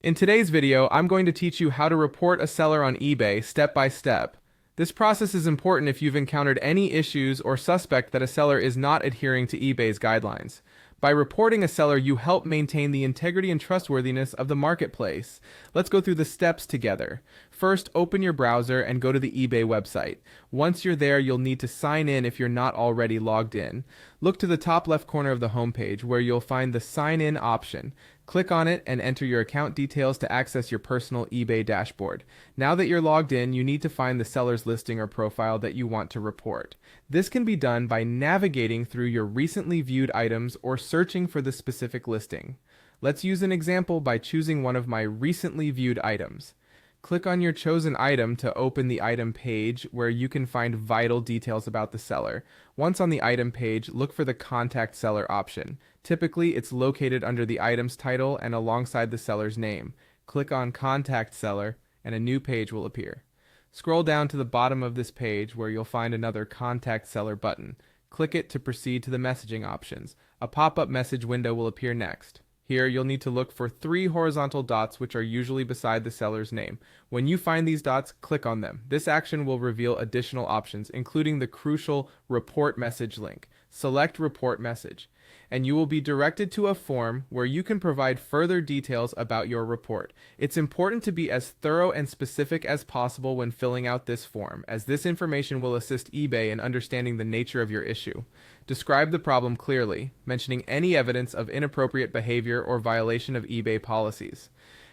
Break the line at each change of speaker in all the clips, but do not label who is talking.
In today's video, I'm going to teach you how to report a seller on eBay step by step. This process is important if you've encountered any issues or suspect that a seller is not adhering to eBay's guidelines. By reporting a seller, you help maintain the integrity and trustworthiness of the marketplace. Let's go through the steps together. First, open your browser and go to the eBay website. Once you're there, you'll need to sign in if you're not already logged in. Look to the top left corner of the homepage where you'll find the Sign In option. Click on it and enter your account details to access your personal eBay dashboard. Now that you're logged in, you need to find the seller's listing or profile that you want to report. This can be done by navigating through your recently viewed items or searching for the specific listing. Let's use an example by choosing one of my recently viewed items. Click on your chosen item to open the item page where you can find vital details about the seller. Once on the item page, look for the Contact Seller option. Typically, it's located under the item's title and alongside the seller's name. Click on Contact Seller and a new page will appear. Scroll down to the bottom of this page where you'll find another Contact Seller button. Click it to proceed to the messaging options. A pop-up message window will appear next. Here, you'll need to look for 3 horizontal dots which are usually beside the seller's name. When you find these dots, click on them. This action will reveal additional options, including the crucial Report Message link. Select Report Message, and you will be directed to a form where you can provide further details about your report. It's important to be as thorough and specific as possible when filling out this form, as this information will assist eBay in understanding the nature of your issue. Describe the problem clearly, mentioning any evidence of inappropriate behavior or violation of eBay policies.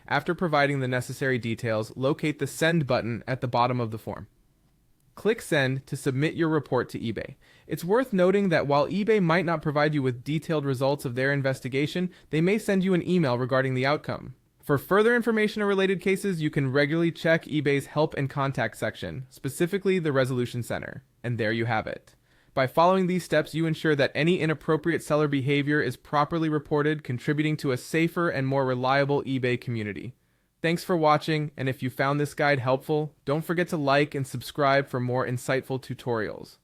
After providing the necessary details, locate the Send button at the bottom of the form. Click Send to submit your report to eBay. It's worth noting that while eBay might not provide you with detailed results of their investigation, they may send you an email regarding the outcome. For further information on related cases, you can regularly check eBay's Help and Contact section, specifically the Resolution Center. And there you have it. By following these steps, you ensure that any inappropriate seller behavior is properly reported, contributing to a safer and more reliable eBay community. Thanks for watching, and if you found this guide helpful, don't forget to like and subscribe for more insightful tutorials.